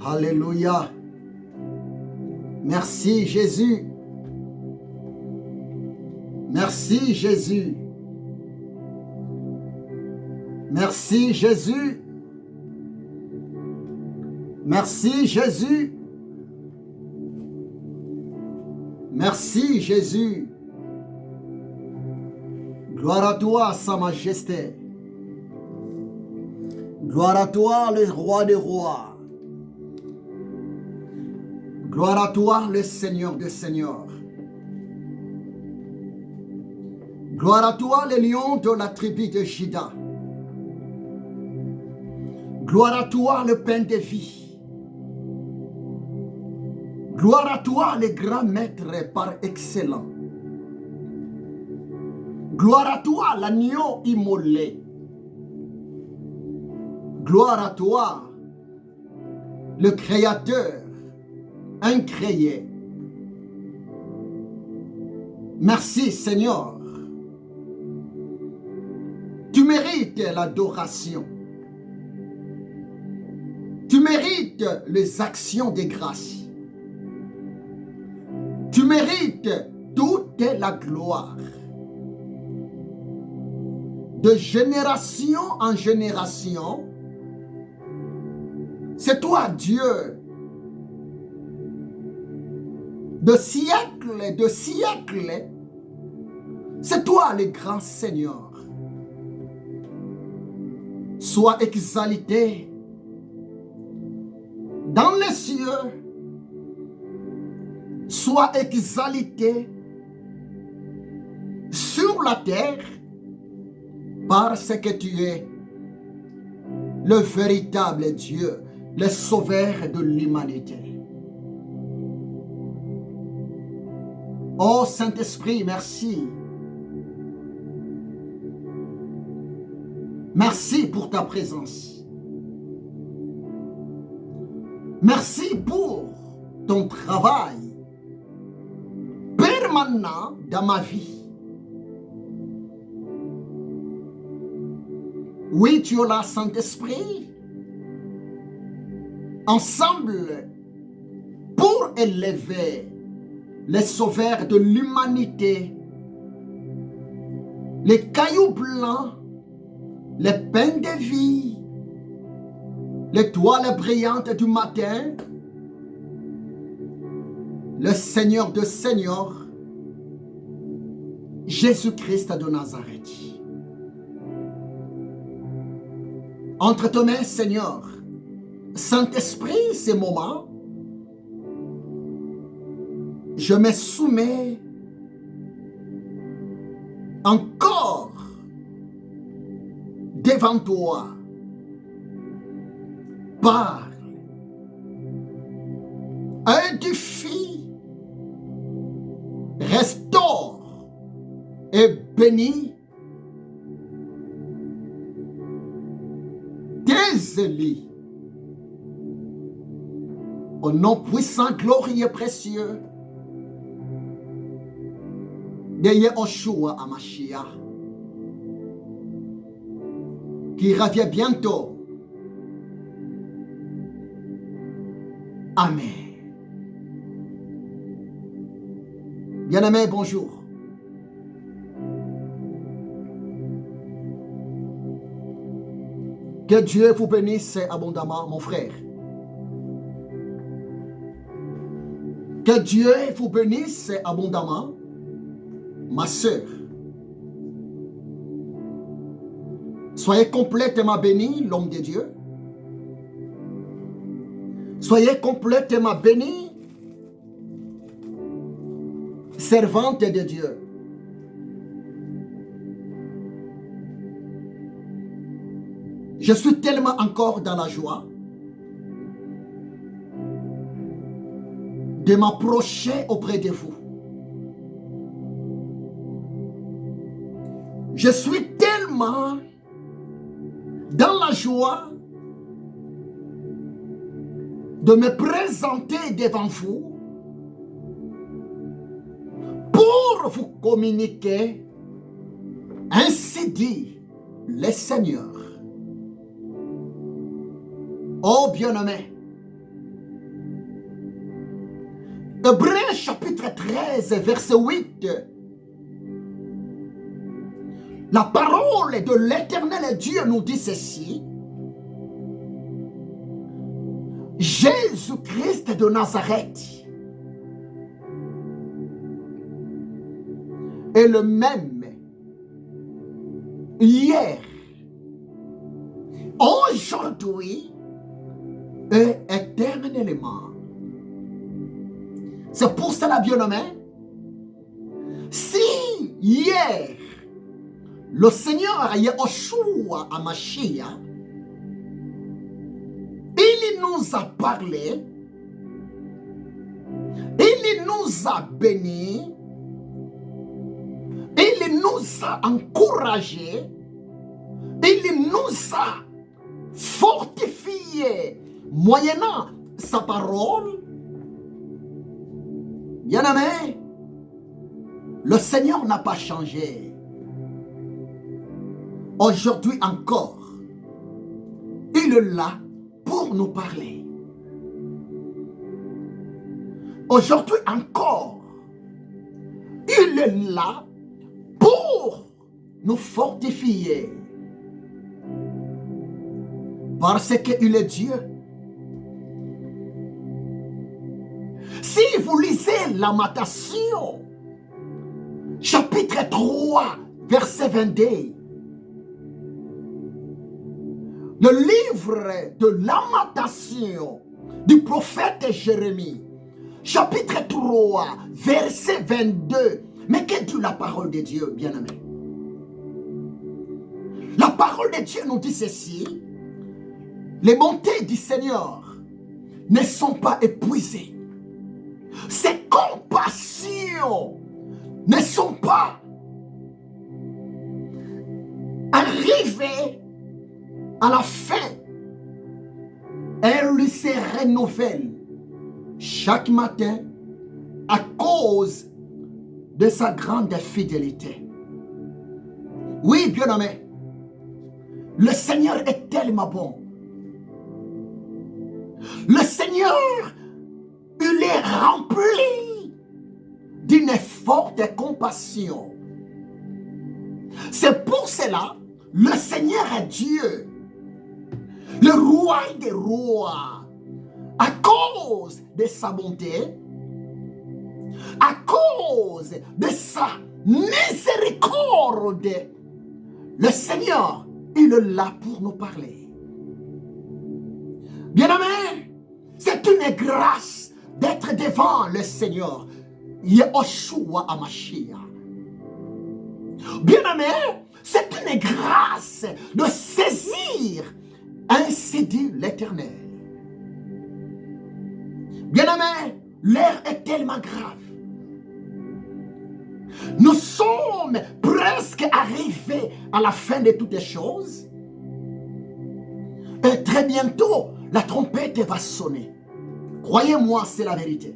Alléluia. Merci Jésus. Merci Jésus. Merci Jésus. Merci Jésus. Merci Jésus. Gloire à toi, Sa Majesté. Gloire à toi, le Roi des rois. Gloire à toi, le Seigneur des seigneurs. Gloire à toi, le lion de la tribu de Juda. Gloire à toi, le pain de vie. Gloire à toi, le grand maître par excellence. Gloire à toi, l'agneau immolé. Gloire à toi, le Créateur incréé. Merci Seigneur. Tu mérites l'adoration. Tu mérites les actions de grâce. Tu mérites toute la gloire. De génération en génération, c'est toi Dieu. De siècle, c'est toi le grand Seigneur. Sois exalté dans les cieux, sois exalté sur la terre, parce que tu es le véritable Dieu, le sauveur de l'humanité. Oh Saint-Esprit, merci. Merci pour ta présence. Merci pour ton travail permanent dans ma vie. Oui, tu es là, Saint-Esprit. Ensemble, pour élever les sauveurs de l'humanité, les cailloux blancs, les pains de vie, l'étoile brillante du matin, le Seigneur de Seigneurs, Jésus-Christ de Nazareth. Entre tes mains, Seigneur, Saint-Esprit, ces moments, je me soumets encore devant toi. Parle, édifie, restaure et bénis tes élus. Au nom puissant, glorieux, précieux de Yehoshua Hamashiach, qui revient bientôt. Amen. Bien-aimés, bonjour. Que Dieu vous bénisse abondamment, mon frère. Que Dieu vous bénisse abondamment, ma sœur. Soyez complètement bénis, l'homme de Dieu. Soyez complètement bénis, servante de Dieu. Je suis tellement encore dans la joie de m'approcher auprès de vous. Je suis tellement dans la joie de me présenter devant vous pour vous communiquer, ainsi dit le Seigneur. Oh bien-aimé, Hébreux chapitre 13, verset 8. La parole de l'Éternel Dieu nous dit ceci. Jésus-Christ de Nazareth est le même hier, aujourd'hui et éternellement. C'est pour cela, bien-aimé, si hier le Seigneur Yahushua HaMashiach, il nous a parlé, il nous a bénis, il nous a encouragés, il nous a fortifiés moyennant sa parole. Bien-aimé, le Seigneur n'a pas changé. Aujourd'hui encore, il est là pour nous parler. Aujourd'hui encore, il est là pour nous fortifier. Parce qu'il est Dieu. Si vous lisez Lamentation, chapitre 3, verset 22, le livre de Lamentation du prophète Jérémie, chapitre 3, verset 22, mais que dit la parole de Dieu, bien-aimé? La parole de Dieu nous dit ceci: les bontés du Seigneur ne sont pas épuisées. Ses compassions ne sont pas arrivées à la fin. Elles se renouvellent chaque matin à cause de sa grande fidélité. Oui, bien-aimé, le Seigneur est tellement bon. Le Seigneur, il est rempli d'une forte compassion. C'est pour cela, le Seigneur est Dieu, le roi des rois, à cause de sa bonté, à cause de sa miséricorde. Le Seigneur, il est là pour nous parler. Bien-aimé, c'est une grâce d'être devant le Seigneur, Yahushua HaMashiach. Bien-aimé, c'est une grâce de saisir, ainsi dit l'Éternel. Bien-aimé, l'heure est tellement grave. Nous sommes presque arrivés à la fin de toutes les choses. Et très bientôt, la trompette va sonner. Croyez-moi, c'est la vérité.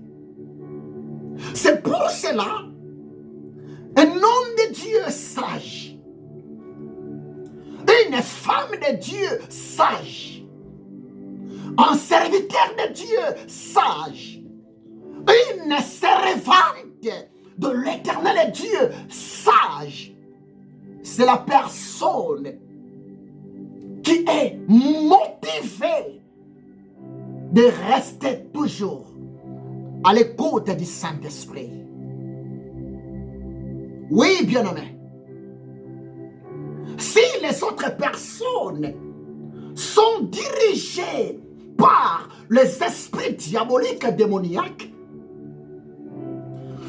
C'est pour cela, un homme de Dieu sage, une femme de Dieu sage, un serviteur de Dieu sage, une servante de l'Éternel Dieu sage, c'est la personne qui est motivée de rester toujours à l'écoute du Saint-Esprit. Oui, bien-aimé. Si les autres personnes sont dirigées par les esprits diaboliques et démoniaques,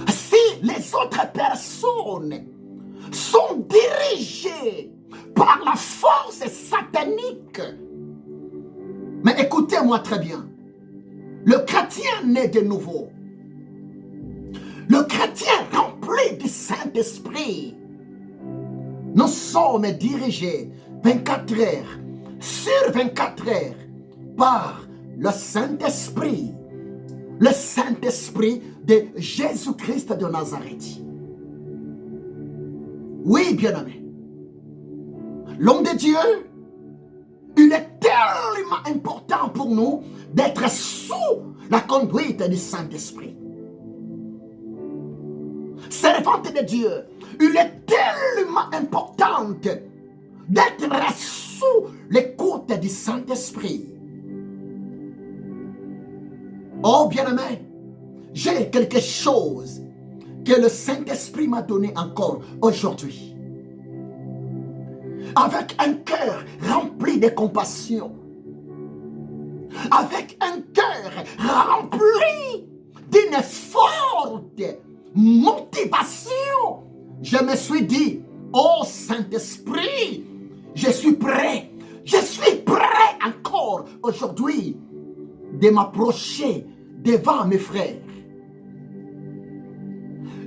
si les autres personnes sont dirigées par la force satanique, mais écoutez-moi très bien, le chrétien né de nouveau, le chrétien rempli du Saint-Esprit, nous sommes dirigés 24 heures sur 24 heures par le Saint-Esprit de Jésus-Christ de Nazareth. Oui, bien-aimé, l'homme de Dieu, il est tellement important pour nous d'être sous la conduite du Saint-Esprit. servante de Dieu, il est tellement important d'être sous l'écoute du Saint-Esprit. Oh bien-aimé, j'ai quelque chose que le Saint-Esprit m'a donné encore aujourd'hui. Avec un cœur rempli de compassion, avec un cœur rempli d'une forte motivation, je me suis dit, oh Saint-Esprit, je suis prêt encore aujourd'hui de m'approcher devant mes frères.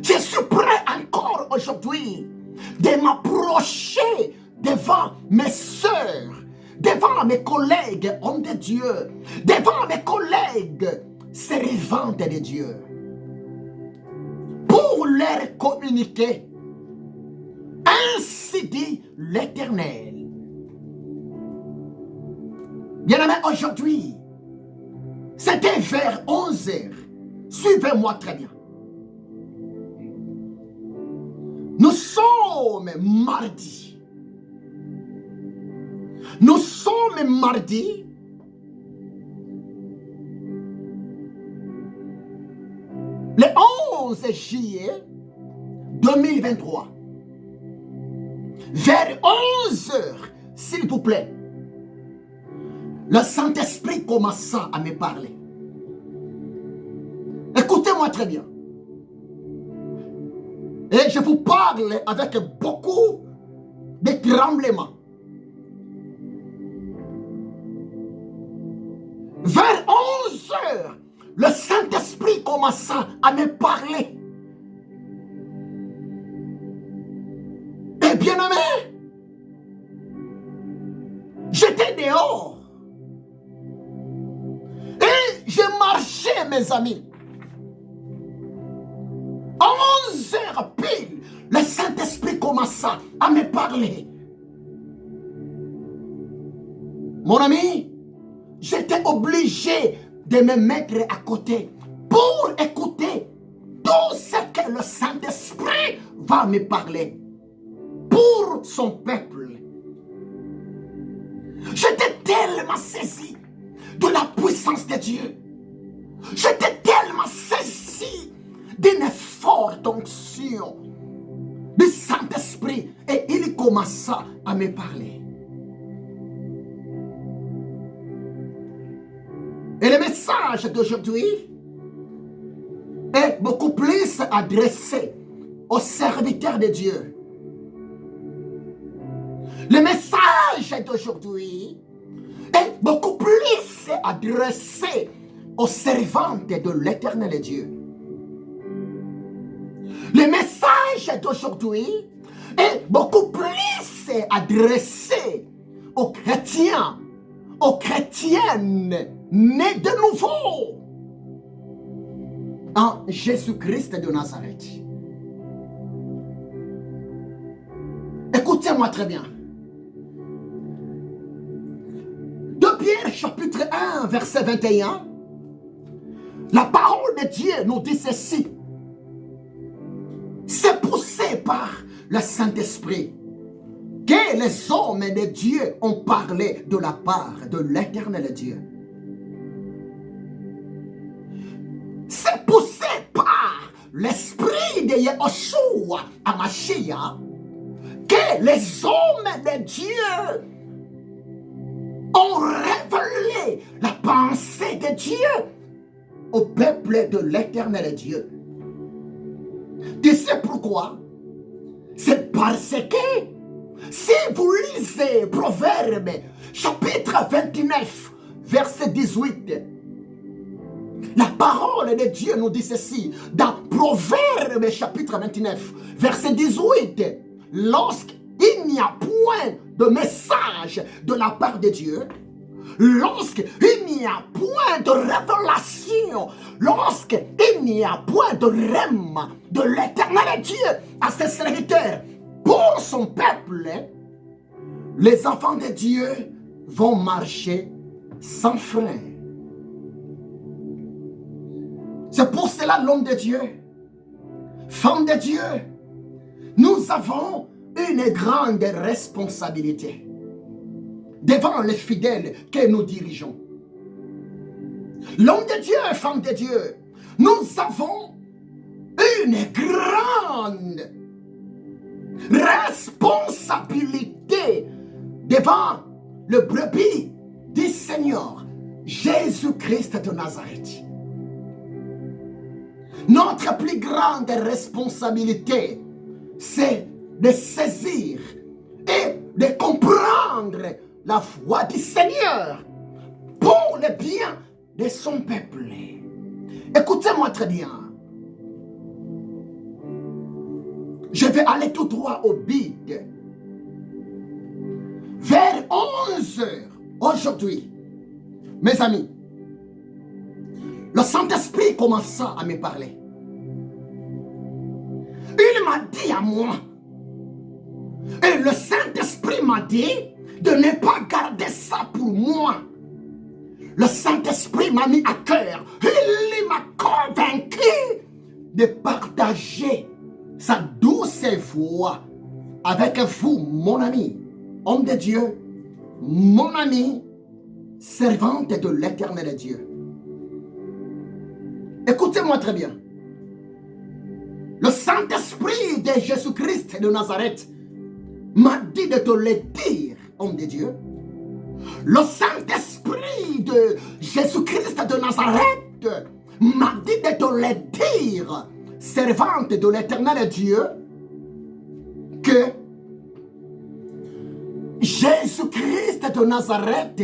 Je suis prêt encore aujourd'hui de m'approcher devant mes sœurs, devant mes collègues hommes de Dieu, devant mes collègues servantes de Dieu, pour leur communiquer. Ainsi dit l'Éternel. Bien-aimé, aujourd'hui, c'était vers 11 h. Suivez-moi très bien. Nous sommes mardi. Nous sommes mardi. Le 11 juillet 2023. Vers 11 h, s'il vous plaît. Le Saint-Esprit commença à me parler. Écoutez-moi très bien. Et je vous parle avec beaucoup de tremblements. Vers 11 h, le Saint-Esprit commença à me parler. Et bien aimé, j'étais dehors. Et je marchais, mes amis. 11 h pile, le Saint-Esprit commença à me parler. Mon ami, j'étais obligé de me mettre à côté pour écouter tout ce que le Saint-Esprit va me parler pour son peuple. J'étais tellement saisi de la puissance de Dieu. J'étais tellement saisi d'une forte onction du Saint-Esprit et il commença à me parler. Et le message d'aujourd'hui est beaucoup plus adressé aux serviteurs de Dieu. Le message d'aujourd'hui est beaucoup plus adressé aux servantes de l'Éternel Dieu. Le message d'aujourd'hui est beaucoup plus adressé aux chrétiens, aux chrétiennes nés de nouveau en Jésus-Christ de Nazareth. Écoutez-moi très bien. 2 Pierre chapitre 1 verset 21, la parole de Dieu nous dit ceci. C'est poussé par le Saint-Esprit que les hommes de Dieu ont parlé de la part de l'Éternel Dieu. C'est poussé par l'Esprit de Yahushua Hamashiach que les hommes de Dieu ont révélé la pensée de Dieu au peuple de l'Éternel Dieu. Tu sais pourquoi? C'est parce que si vous lisez Proverbe chapitre 29 verset 18, la parole de Dieu nous dit ceci dans Proverbe chapitre 29 verset 18. Lorsqu'il n'y a point de message de la part de Dieu, lorsqu'il n'y a point de révélation, lorsqu'il n'y a point de rêve de l'Éternel Dieu à ses serviteurs pour son peuple, les enfants de Dieu vont marcher sans frein. C'est pour cela l'homme de Dieu Femmes de Dieu, nous avons une grande responsabilité devant les fidèles que nous dirigeons. L'homme de Dieu, femme de Dieu, nous avons une grande responsabilité devant le brebis du Seigneur, Jésus-Christ de Nazareth. Notre plus grande responsabilité, c'est de saisir et de comprendre la voix du Seigneur pour le bien de son peuple. Écoutez-moi très bien. Je vais aller tout droit au bide. Vers 11 heures aujourd'hui, mes amis, le Saint-Esprit commença à me parler. Il m'a dit à moi, et le Saint-Esprit m'a dit de ne pas garder ça pour moi. Le Saint-Esprit m'a mis à cœur, il m'a convaincu de partager sa douce voix avec vous, mon ami, homme de Dieu, mon ami, servante de l'Éternel Dieu. Écoutez-moi très bien. Le Saint-Esprit de Jésus-Christ de Nazareth m'a dit de te le dire, homme de Dieu. Le Saint-Esprit de Jésus-Christ de Nazareth m'a dit de te le dire, servante de l'Éternel Dieu, que Jésus-Christ de Nazareth,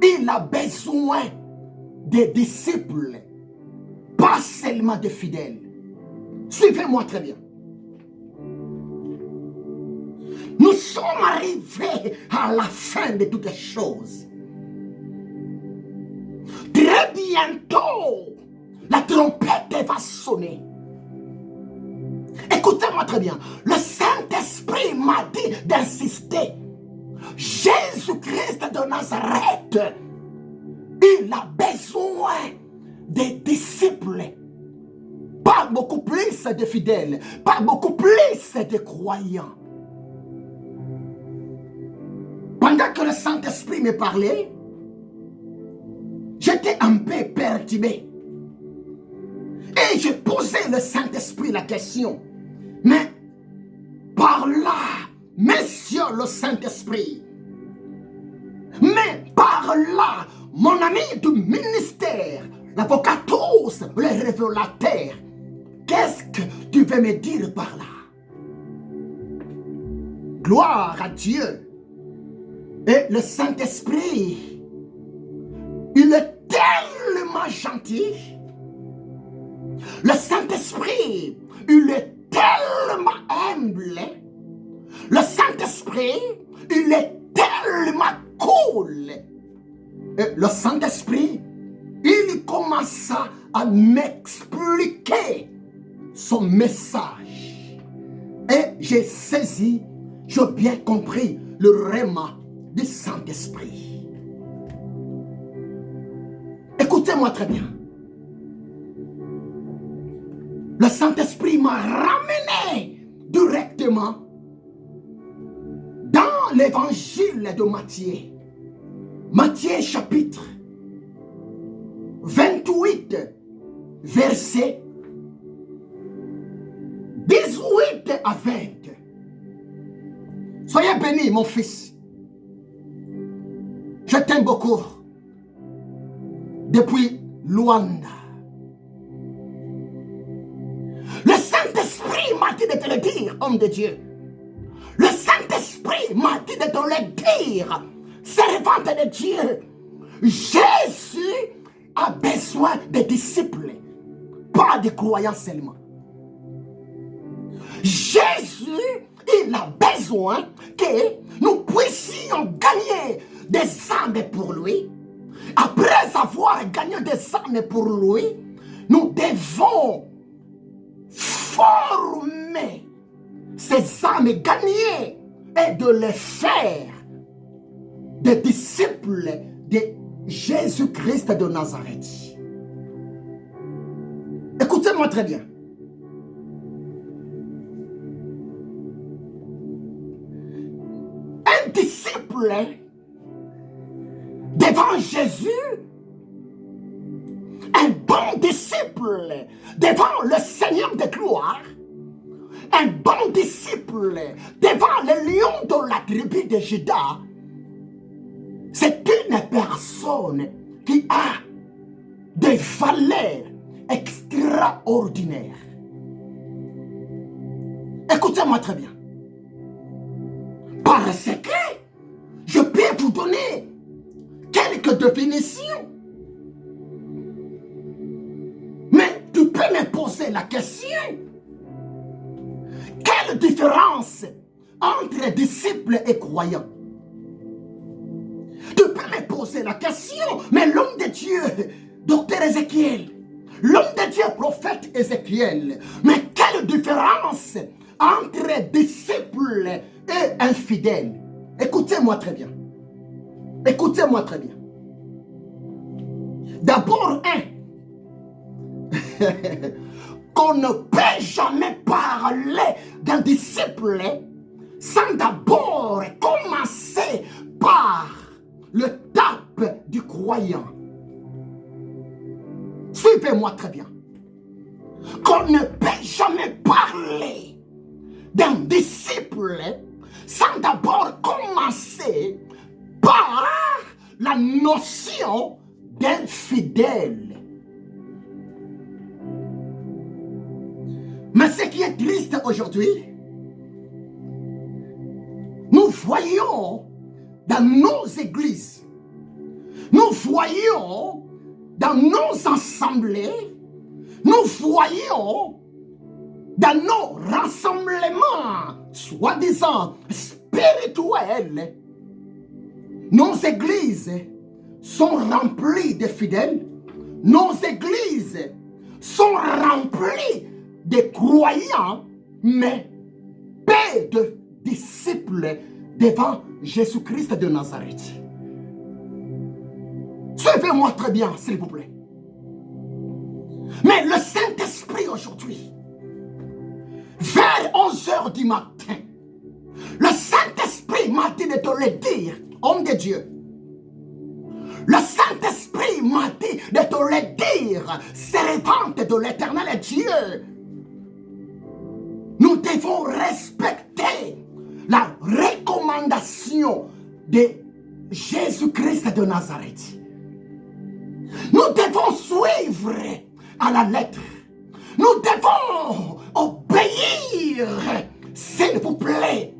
il a besoin des disciples, pas seulement des fidèles. Suivez-moi très bien. Nous sommes arrivés à la fin de toutes choses. Très bientôt, la trompette va sonner. Écoutez-moi très bien. Le Saint-Esprit m'a dit d'insister. Jésus-Christ de Nazareth, il a besoin des disciples. Pas beaucoup plus de fidèles, pas beaucoup plus de croyants. Pendant que le Saint-Esprit me parlait, j'étais un peu perturbé. Et j'ai posé le Saint-Esprit la question. Mais par là, Monsieur le Saint-Esprit, mais par là, mon ami du ministère, l'avocatus, le révélateur, qu'est-ce que tu veux me dire par là? Gloire à Dieu. Et le Saint-Esprit, il est tellement gentil. Le Saint-Esprit, il est tellement humble. Le Saint-Esprit, il est tellement cool. Et le Saint-Esprit, il commença à m'expliquer son message. Et j'ai saisi, j'ai bien compris le réma du Saint-Esprit. Écoutez-moi très bien. Le Saint-Esprit m'a ramené directement dans l'évangile de Matthieu. Matthieu chapitre 28, verset 18 à 20. Soyez béni, mon fils. Je t'aime beaucoup. Depuis Luanda. Le Saint-Esprit m'a dit de te le dire, homme de Dieu. Le Saint-Esprit m'a dit de te le dire, servante de Dieu. Jésus a besoin de disciples, pas de croyants seulement. Jésus, il a besoin que nous puissions gagner des âmes pour lui. Après avoir gagné des âmes pour lui, nous devons former ces âmes gagnées et de les faire des disciples de Jésus-Christ de Nazareth. Écoutez-moi très bien. un disciple devant Jésus, un bon disciple devant le Seigneur de gloire, un bon disciple devant le lion de la tribu de Juda, c'est une personne qui a des valeurs extraordinaires. Écoutez-moi très bien. Parce que je peux vous donner quelques définitions. Mais tu peux me poser la question. Quelle différence entre disciples et croyants? Tu peux me poser la question, mais l'homme de Dieu, docteur Ézéchiel, l'homme de Dieu, prophète Ézéchiel, mais quelle différence entre disciples et infidèles? Écoutez-moi très bien. Écoutez-moi très bien. D'abord, qu'on ne peut jamais parler d'un disciple sans d'abord commencer par le tape du croyant. Suivez-moi très bien. Qu'on ne peut jamais parler d'un disciple sans d'abord commencer par la notion d'un fidèle. Mais ce qui est triste aujourd'hui, nous voyons dans nos églises, nous voyons dans nos assemblées, nous voyons dans nos rassemblements, soi-disant spirituels, nos églises sont remplies de fidèles, nos églises sont remplies de croyants, mais peu de disciples devant Jésus-Christ de Nazareth. Suivez-moi très bien, s'il vous plaît. Mais le Saint-Esprit aujourd'hui, vers 11h du matin, le Saint-Esprit m'a dit de te le dire, homme de Dieu. Le Saint-Esprit m'a dit de te le dire, servante de l'Éternel Dieu. Nous devons respecter la recommandation de Jésus-Christ de Nazareth. Nous devons suivre à la lettre. Nous devons obéir, s'il vous plaît,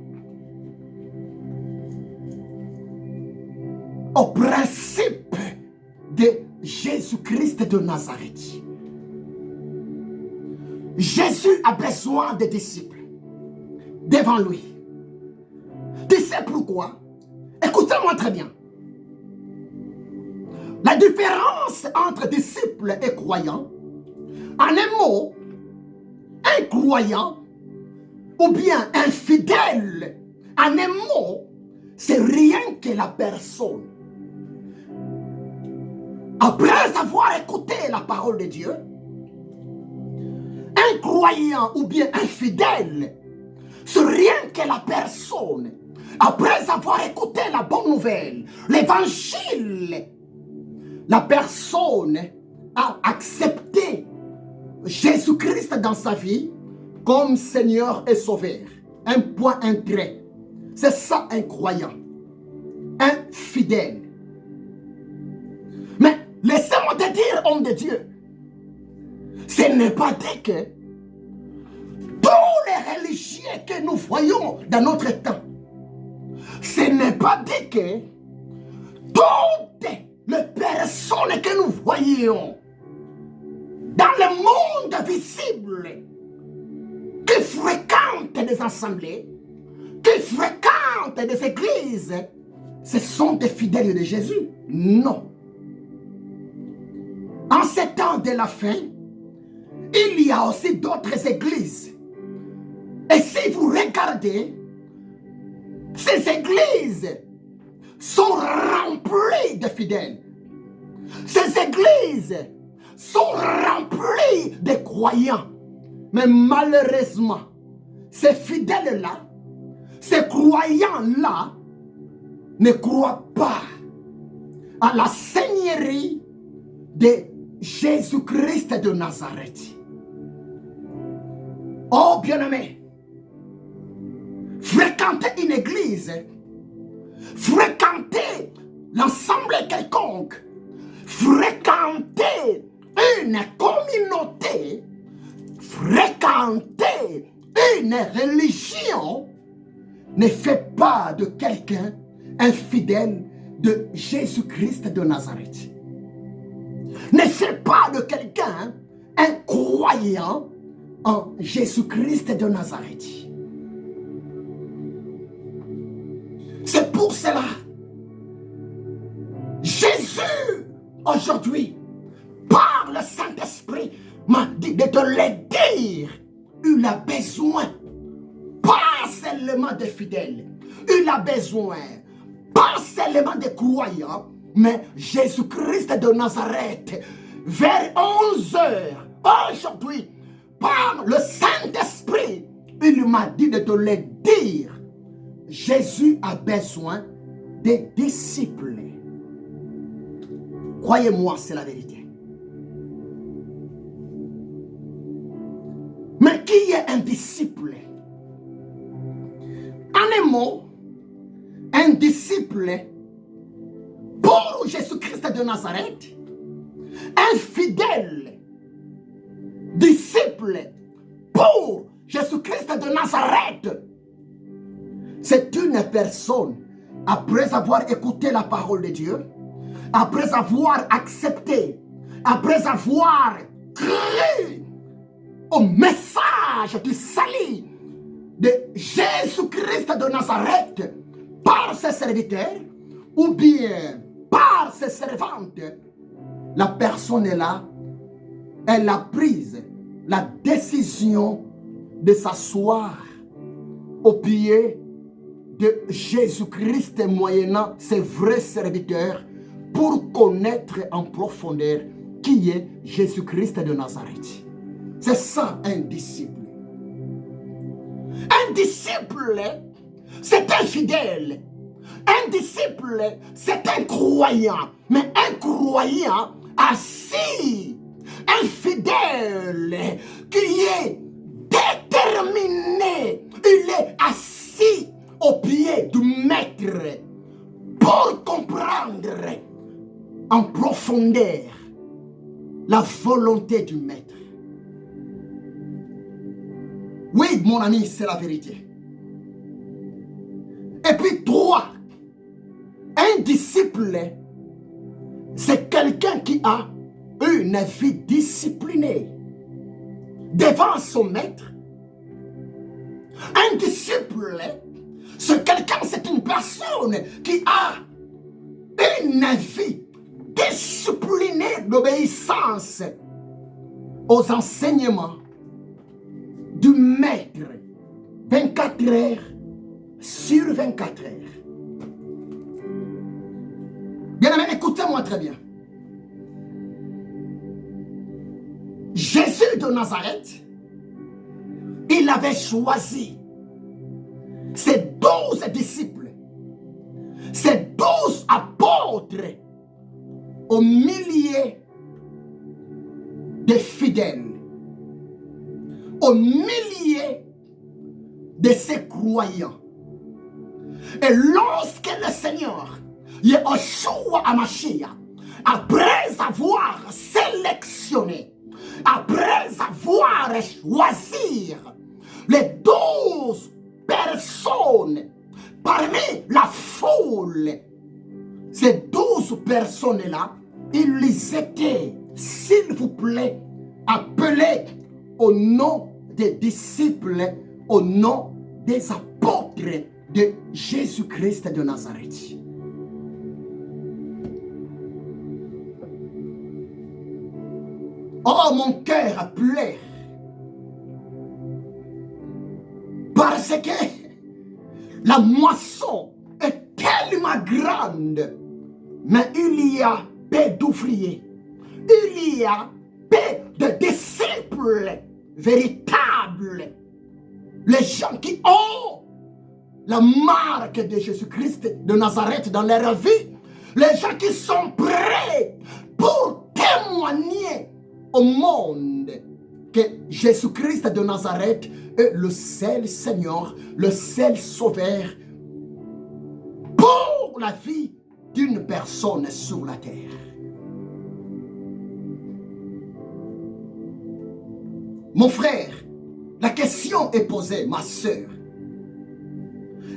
au principe de Jésus-Christ de Nazareth. Jésus a besoin de disciples devant lui. Tu sais pourquoi? Écoutez-moi très bien. La différence entre disciples et croyants, en un mot, un croyant ou bien un fidèle, en un mot, c'est rien que la personne. Après avoir écouté la parole de Dieu, un croyant ou bien un fidèle, c'est rien que la personne. Après avoir écouté la bonne nouvelle, l'évangile, la personne a accepté Jésus-Christ dans sa vie comme Seigneur et Sauveur. Un point, un trait. C'est ça un croyant, un fidèle. Mais laissez-moi te dire, homme de Dieu, ce n'est pas dit que tous les religieux que nous voyons dans notre temps, ce n'est pas dit que toutes les personnes que nous voyons dans le monde visible qui fréquentent des assemblées, qui fréquentent des églises, ce sont des fidèles de Jésus. Non. En ces temps de la fin, il y a aussi d'autres églises. Et si vous regardez, ces églises sont remplies de fidèles. Ces églises sont remplies de croyants. Mais malheureusement, ces fidèles-là, ces croyants-là, ne croient pas à la seigneurie de Jésus-Christ de Nazareth. Oh bien-aimé, fréquenter une église, fréquenter l'ensemble quelconque, fréquenter une communauté, fréquenter une religion ne fait pas de quelqu'un un fidèle de Jésus-Christ de Nazareth. Ne fait pas de quelqu'un un croyant en Jésus-Christ de Nazareth. C'est pour cela, Jésus, aujourd'hui, par le Saint-Esprit, m'a dit de te le dire. Il a besoin, pas seulement des fidèles, il a besoin, pas seulement des croyants, mais Jésus-Christ de Nazareth, vers 11 heures, aujourd'hui, par le Saint-Esprit, il m'a dit de te le dire. Jésus a besoin des disciples. Croyez-moi, c'est la vérité. Mais qui est un disciple? En un mot, un disciple pour Jésus-Christ de Nazareth, un fidèle disciple pour Jésus-Christ de Nazareth, c'est une personne, après avoir écouté la parole de Dieu, après avoir accepté, après avoir cru au message du salut de Jésus-Christ de Nazareth par ses serviteurs ou bien par ses servantes, la personne est là, elle a pris la décision de s'asseoir au pied de Jésus-Christ moyennant ses vrais serviteurs pour connaître en profondeur qui est Jésus-Christ de Nazareth. C'est ça un disciple. Un disciple, c'est un fidèle. Un disciple, c'est un croyant. Mais un croyant assis, un fidèle qui est déterminé, il est assis au pied du maître pour comprendre en profondeur la volonté du maître. Oui, mon ami, c'est la vérité. Et puis toi, un disciple, c'est quelqu'un qui a une vie disciplinée devant son maître. Un disciple, c'est quelqu'un, c'est une personne qui a une vie disciplinée d'obéissance aux enseignements du maître 24 heures sur 24 heures. Bien aimé, écoutez-moi très bien. Jésus de Nazareth, il avait choisi ses 12 disciples, ses 12 apôtres au milieu des fidèles, au milieu de ses croyants. Et lorsque le Seigneur, Yeshua HaMashiach, après avoir sélectionné, après avoir choisi les 12 personnes parmi la foule, ces 12 personnes-là, ils étaient, s'il vous plaît, appelés au nom des disciples, au nom des apôtres de Jésus-Christ de Nazareth. Oh, mon cœur pleure parce que la moisson est tellement grande, mais il y a peu d'ouvriers, il y a peu de disciples véritables, les gens qui ont la marque de Jésus-Christ de Nazareth dans leur vie. Les gens qui sont prêts pour témoigner au monde que Jésus-Christ de Nazareth est le seul Seigneur, le seul Sauveur pour la vie d'une personne sur la terre. Mon frère, la question est posée, ma sœur.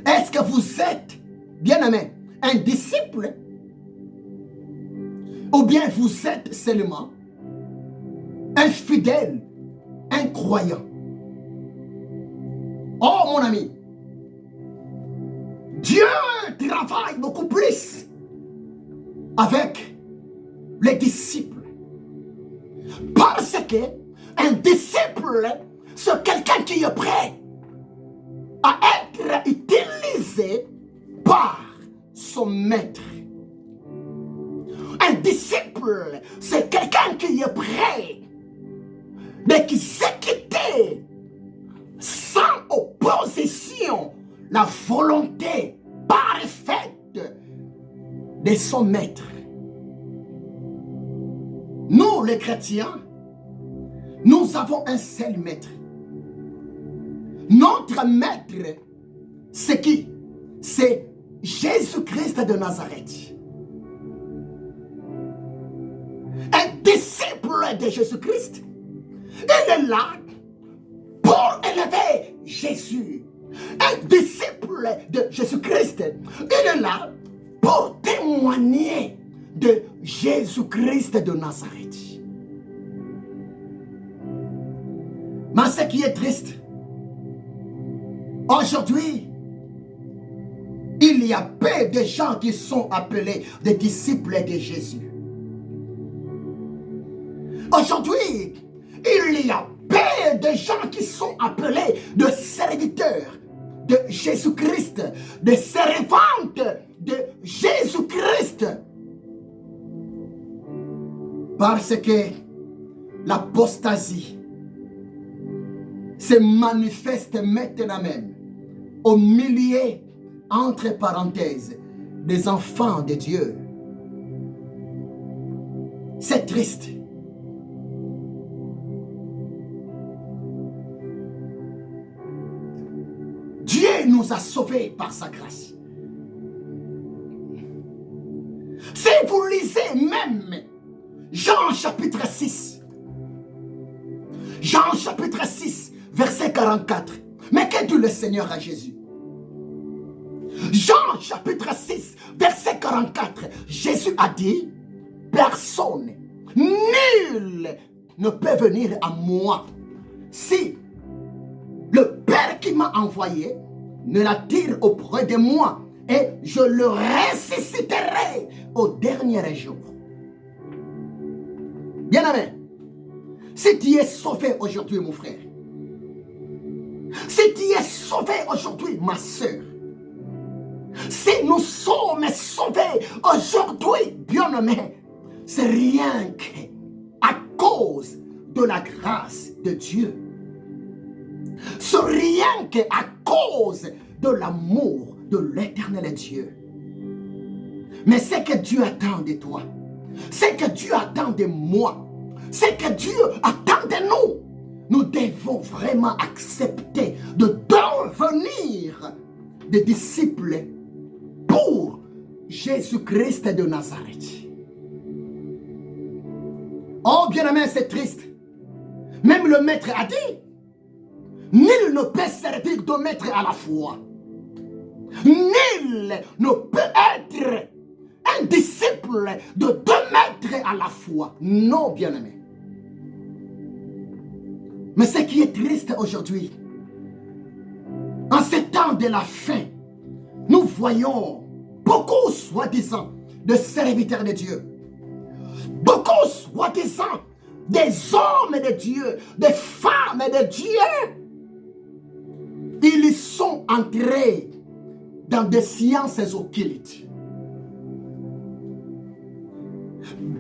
Est-ce que vous êtes, bien-aimé, un disciple? Ou bien vous êtes seulement un fidèle, un croyant? Oh mon ami, Dieu travaille beaucoup plus avec les disciples. Parce que un disciple, c'est quelqu'un qui est prêt à être utilisé par son maître. Un disciple, c'est quelqu'un qui est prêt d'exécuter sans opposition la volonté parfaite de son maître. Nous, les chrétiens, nous avons un seul maître. Notre maître, c'est qui? C'est Jésus-Christ de Nazareth. Un disciple de Jésus-Christ, il est là pour élever Jésus. Un disciple de Jésus-Christ, il est là pour témoigner de Jésus-Christ de Nazareth. Mais ce qui est triste, aujourd'hui, il y a peu de gens qui sont appelés des disciples de Jésus. Aujourd'hui, il y a peu de gens qui sont appelés de serviteurs de Jésus-Christ, de servantes de Jésus-Christ. Parce que l'apostasie se manifeste maintenant même au milieu, entre parenthèses, des enfants de Dieu. C'est triste. Dieu nous a sauvés par sa grâce. Si vous lisez même Jean chapitre 6, Jean chapitre 6, verset 44. Mais que dit le Seigneur à Jésus? Jean chapitre 6, verset 44. Jésus a dit, personne, nul ne peut venir à moi si le Père qui m'a envoyé ne l'attire auprès de moi et je le ressusciterai au dernier jour. Bien-aimé, si tu es sauvé aujourd'hui, mon frère, si tu es sauvé aujourd'hui, ma soeur, si nous sommes sauvés aujourd'hui, bien-aimé, c'est rien qu'à cause de la grâce de Dieu. C'est rien qu'à cause de l'amour de l'éternel Dieu. Mais ce que Dieu attend de toi, ce que Dieu attend de moi, ce que Dieu attend de nous, nous devons vraiment accepter de devenir des disciples pour Jésus-Christ de Nazareth. Oh bien-aimé, c'est triste. Même le maître a dit, nul ne peut servir de maître à la fois. Nul ne peut être un disciple de deux maîtres à la fois. Non, bien-aimé. Mais ce qui est triste aujourd'hui, en ces temps de la fin, nous voyons beaucoup, soi-disant, de serviteurs de Dieu. Beaucoup, soi-disant, des hommes de Dieu, des femmes de Dieu. Ils sont entrés dans des sciences occultes.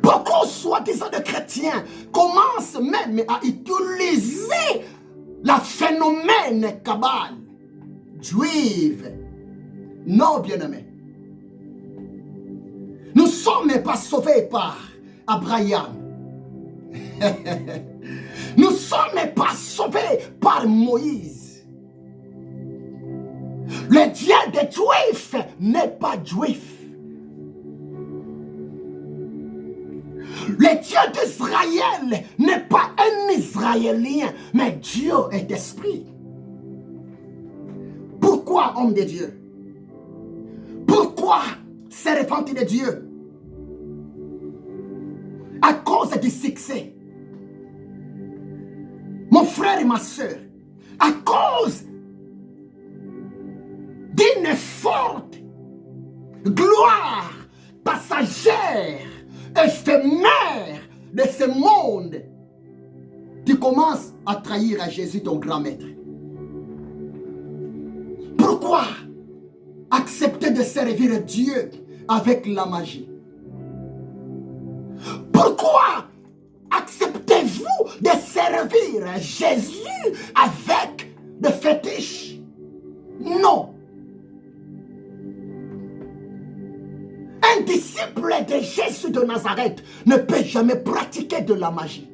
Beaucoup, soi-disant, de chrétiens commencent même à utiliser la phénomène cabale juive Non, bien-aimé. Nous ne sommes pas sauvés par Abraham. Nous ne sommes pas sauvés par Moïse. Le Dieu des Juifs n'est pas juif. Le Dieu d'Israël n'est pas un Israélien, mais Dieu est esprit. Pourquoi homme de Dieu? Pourquoi servant de Dieu? À cause du succès. Mon frère et ma soeur, à cause d'une forte gloire passagère, éphémère de ce monde, tu commences à trahir à Jésus, ton grand maître. Pourquoi accepter de servir Dieu avec la magie? Pourquoi acceptez-vous de servir Jésus avec des fétiches? Non. Un disciple de Jésus de Nazareth ne peut jamais pratiquer de la magie.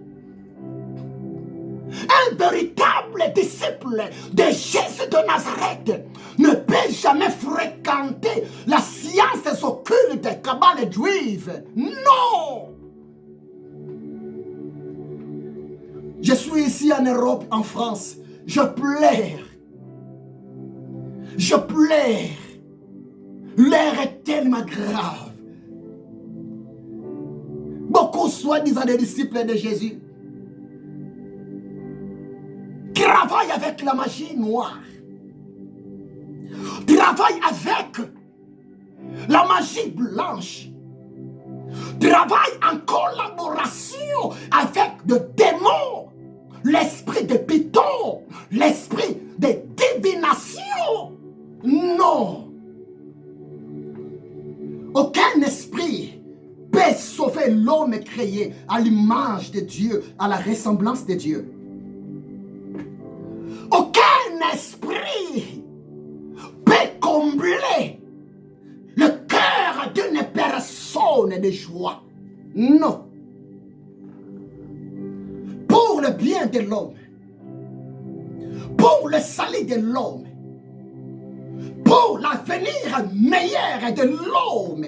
Un véritable disciple de Jésus de Nazareth ne peut jamais fréquenter la science occulte, cabale juive. Non! Je suis ici en Europe, en France. Je pleure. Je pleure. L'air est tellement grave. Beaucoup soi-disant des disciples de Jésus travaillent avec la magie noire. Travaillent avec la magie blanche. Travaillent en collaboration avec des démons. L'esprit de Python, l'esprit de divination. Non. Aucun esprit peut sauver l'homme créé à l'image de Dieu, à la ressemblance de Dieu. Aucun esprit peut combler le cœur d'une personne de joie. Non. Pour le bien de l'homme, pour le salut de l'homme, pour l'avenir meilleur de l'homme.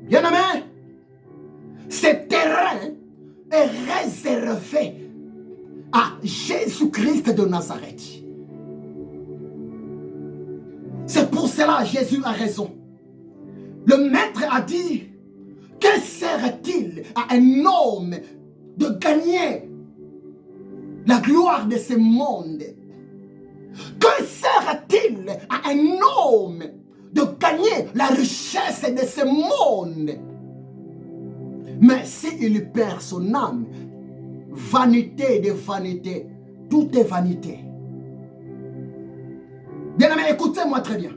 Bien-aimé, ce terrain est réservé à Jésus-Christ de Nazareth. C'est pour cela que Jésus a raison. Le maître a dit, que sert-il à un homme de gagner la gloire de ce monde? Que sert-il à un homme de gagner la richesse de ce monde? Mais s'il perd son âme, vanité de vanité, tout est vanité. Bien aimé, écoutez-moi très bien.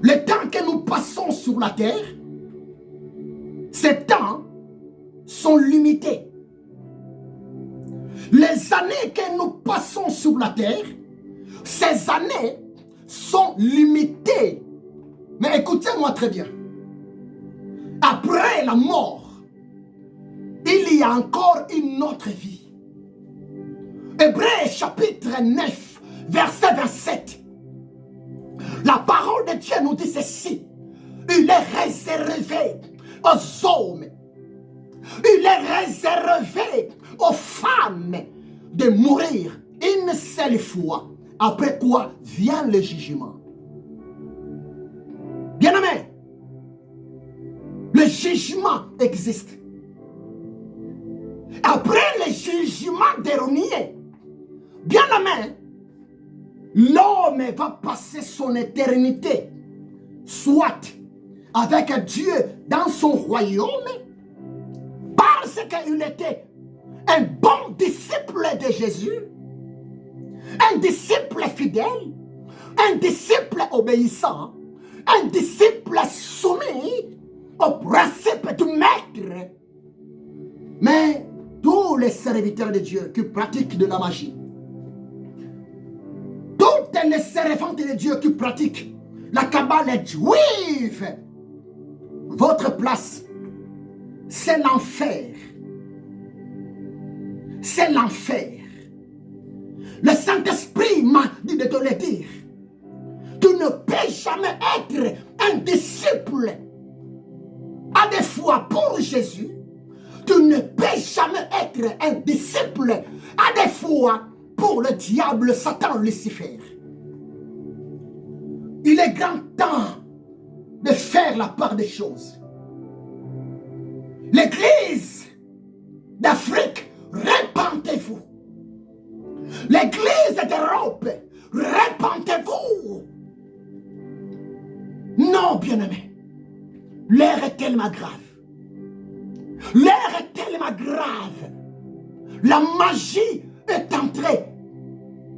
Le temps que nous passons sur la terre, ces temps sont limités. Les années que nous passons sur la terre, ces années sont limitées. Mais écoutez-moi très bien. Après la mort, il y a encore une autre vie. Hébreux chapitre 9, verset 27. La parole de Dieu nous dit ceci. Il est réservé aux hommes. Il est réservé aux femmes de mourir une seule fois. Après quoi vient le jugement. Bien-aimé, le jugement existe. Après le jugement dernier, bien-aimé, l'homme va passer son éternité, soit avec Dieu dans son royaume, parce qu'il était un bon disciple de Jésus, un disciple fidèle, un disciple obéissant, un disciple soumis au principe du maître. Mais tous les serviteurs de Dieu qui pratiquent de la magie, toutes les servantes de Dieu qui pratiquent la Kabbale juive, votre place, c'est l'enfer. C'est l'enfer. Le Saint-Esprit m'a dit de te le dire. Tu ne peux jamais être un disciple à des fois pour Jésus. Tu ne peux jamais être un disciple à des fois pour le diable, Satan, Lucifer. Il est grand temps de faire la part des choses. L'Église d'Afrique, répentez-vous. L'Église d'Europe, répentez-vous. Non, bien-aimés, l'heure est tellement grave. L'heure est tellement grave. La magie est entrée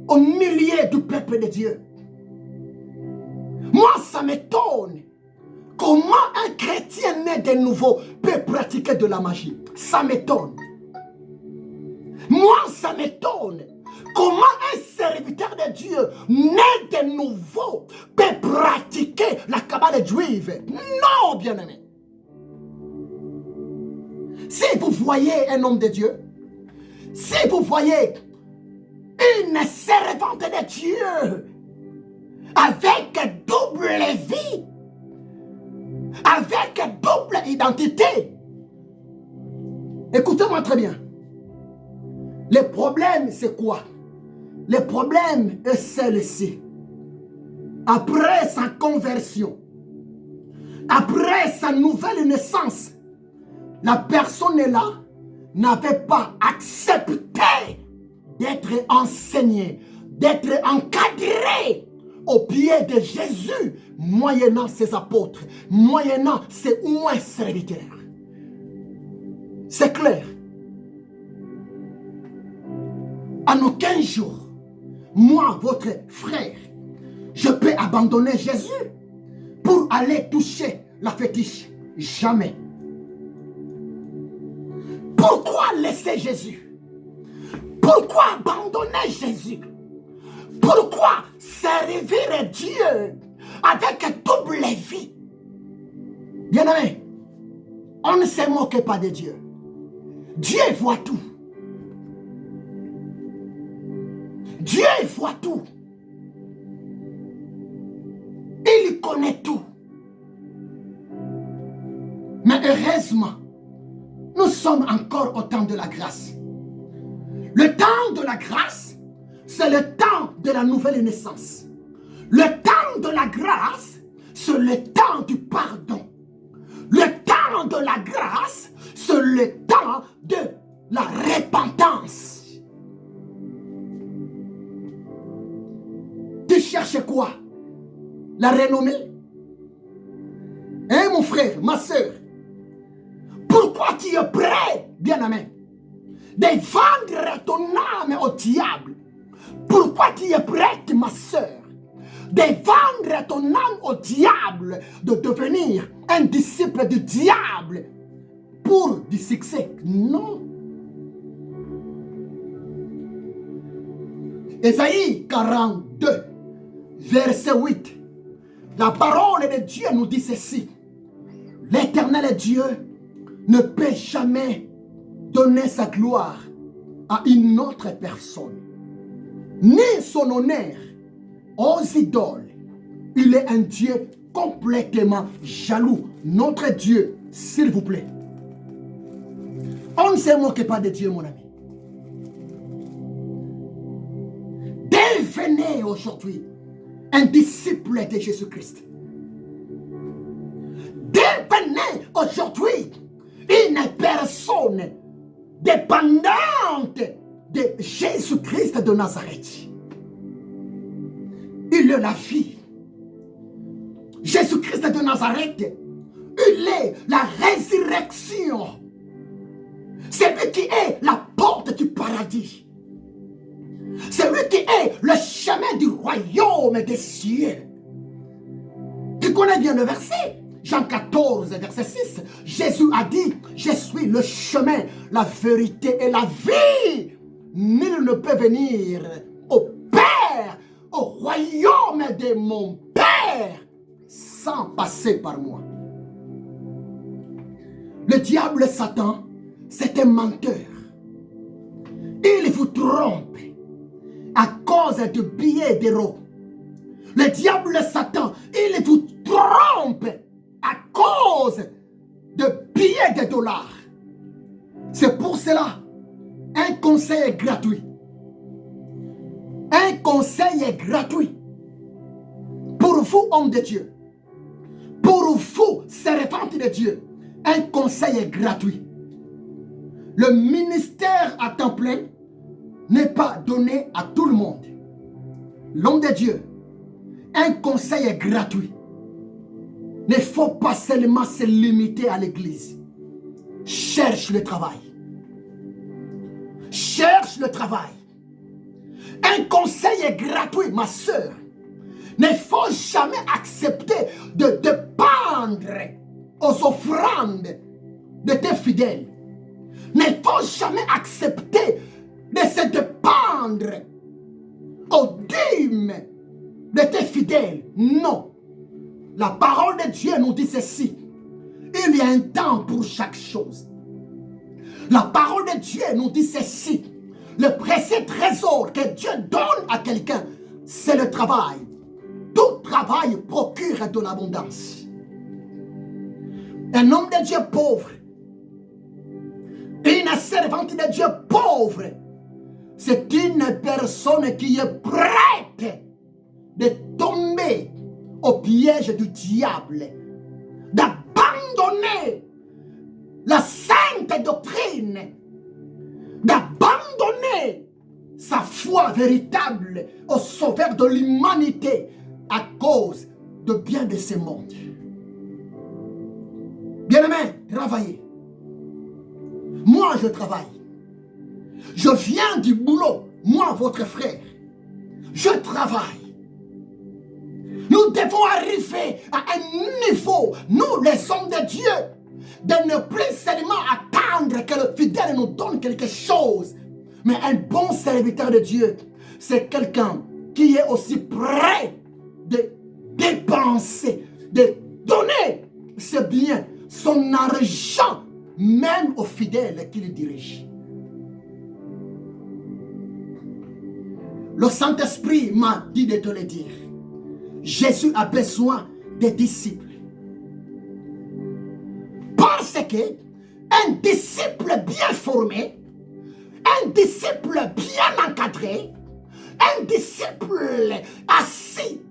au milieu du peuple de Dieu. Moi, ça m'étonne. Comment un chrétien né de nouveau peut pratiquer de la magie? Ça m'étonne. Moi, ça m'étonne. Comment un serviteur de Dieu né de nouveau peut pratiquer la Kabbale juive? Non, bien-aimé. Si vous voyez un homme de Dieu, si vous voyez une servante de Dieu avec double vie, avec double identité, écoutez-moi très bien. Le problème, c'est quoi? Le problème est celui-ci. Après sa conversion, après sa nouvelle naissance, la personne là n'avait pas accepté d'être enseignée, d'être encadrée au pied de Jésus, moyennant ses apôtres, moyennant ses moins serviteurs. C'est clair. En aucun jour, moi, votre frère, je peux abandonner Jésus pour aller toucher la fétiche. Jamais. Pourquoi laisser Jésus? Pourquoi abandonner Jésus? Pourquoi servir Dieu avec double vie? Bien-aimé, on ne se moque pas de Dieu. Dieu voit tout. Dieu voit tout. Il connaît tout. Mais heureusement, nous sommes encore au temps de la grâce. Le temps de la grâce, c'est le temps de la nouvelle naissance. Le temps de la grâce, c'est le temps du pardon. Le temps de la grâce, c'est le temps de la repentance. Tu cherches quoi? La renommée? Hein, mon frère, ma soeur? Pourquoi tu es prêt, bien-aimé, de vendre ton âme au diable? Pourquoi tu es prête, ma soeur, de vendre ton âme au diable, de devenir un disciple du diable pour du succès? Non. Ésaïe 42, verset 8. La parole de Dieu nous dit ceci. L'Éternel Dieu ne peut jamais donner sa gloire à une autre personne, ni son honneur aux idoles. Il est un Dieu complètement jaloux. Notre Dieu, s'il vous plaît. On ne se moque pas de Dieu, mon ami. Devenez aujourd'hui un disciple de Jésus-Christ. Devenez aujourd'hui une personne dépendante de Jésus-Christ de Nazareth. Il est la vie. Jésus-Christ de Nazareth, il est la résurrection. C'est lui qui est la porte du paradis. C'est lui qui est le chemin du royaume des cieux. Tu connais bien le verset? Jean 14, verset 6. Jésus a dit, je suis le chemin, la vérité et la vie. Nul ne peut venir au Père, au royaume de mon Père, sans passer par moi. Le diable Satan, c'est un menteur. Il vous trompe à cause de billets d'euros. Le diable Satan, il vous trompe à cause de billets de dollars. C'est pour cela, un conseil est gratuit. Un conseil est gratuit. Pour vous, hommes de Dieu. Pour vous, servantes de Dieu. Un conseil est gratuit. Le ministère à temps plein n'est pas donné à tout le monde. L'homme de Dieu, un conseil est gratuit. Il ne faut pas seulement se limiter à l'église. Cherche le travail. Cherche le travail. Un conseil est gratuit, ma soeur. Il ne faut jamais accepter de dépendre aux offrandes de tes fidèles. Il ne faut jamais accepter de se dépendre aux dîmes de tes fidèles. Non. La parole de Dieu nous dit ceci. Il y a un temps pour chaque chose. La parole de Dieu nous dit ceci. Le précieux trésor que Dieu donne à quelqu'un, c'est le travail. Tout travail procure de l'abondance. Un homme de Dieu pauvre, une servante de Dieu pauvre, c'est une personne qui est prête de tomber au piège du diable, d'abandonner la sainte doctrine, d'abandonner sa foi véritable au sauveur de l'humanité à cause de bien de ce monde. Bien-aimés, travaillez. Moi, je travaille. Je viens du boulot, moi, votre frère. Je travaille. Nous devons arriver à un niveau, nous, les hommes de Dieu, de ne plus seulement attendre que le fidèle nous donne quelque chose, mais un bon serviteur de Dieu, c'est quelqu'un qui est aussi prêt de dépenser, de donner ses biens, son argent, même aux fidèles qu'il dirige. Le Saint-Esprit m'a dit de te le dire. Jésus a besoin des disciples. Parce que un disciple bien formé, un disciple bien encadré, un disciple assis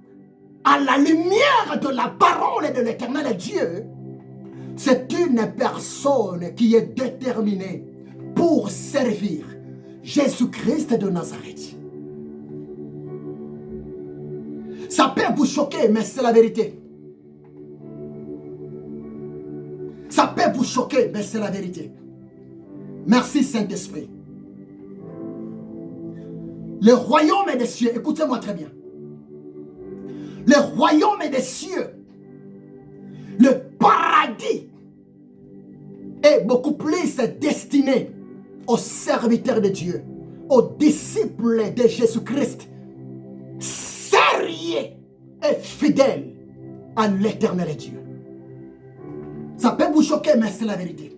à la lumière de la parole de l'Éternel Dieu, c'est une personne qui est déterminée pour servir Jésus-Christ de Nazareth. Ça peut vous choquer, mais c'est la vérité. Ça peut vous choquer, mais c'est la vérité. Merci Saint-Esprit. Le royaume des cieux, écoutez-moi très bien. Le royaume des cieux, le paradis est beaucoup plus destiné aux serviteurs de Dieu, aux disciples de Jésus-Christ, sérieux et fidèles à l'Éternel Dieu. Ça peut vous choquer, mais c'est la vérité.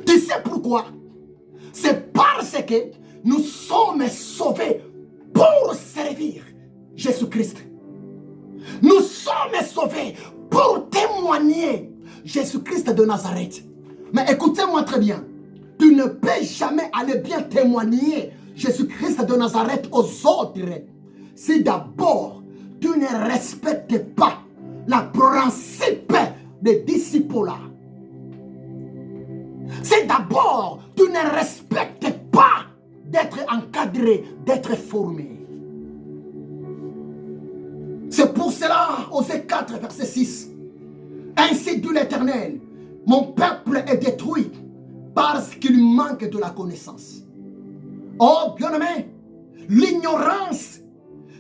Tu sais pourquoi? C'est parce que nous sommes sauvés pour servir Jésus-Christ. Nous sommes sauvés pour témoigner Jésus-Christ de Nazareth. Mais écoutez-moi très bien. Tu ne peux jamais aller bien témoigner Jésus-Christ de Nazareth aux autres si d'abord tu ne respectes pas la principe des disciples. C'est d'abord tu ne respectes pas d'être encadré, d'être formé. C'est pour cela, Osée 4, verset 6. Ainsi dit l'Éternel, mon peuple est détruit parce qu'il manque de la connaissance. Oh, bien-aimé, l'ignorance,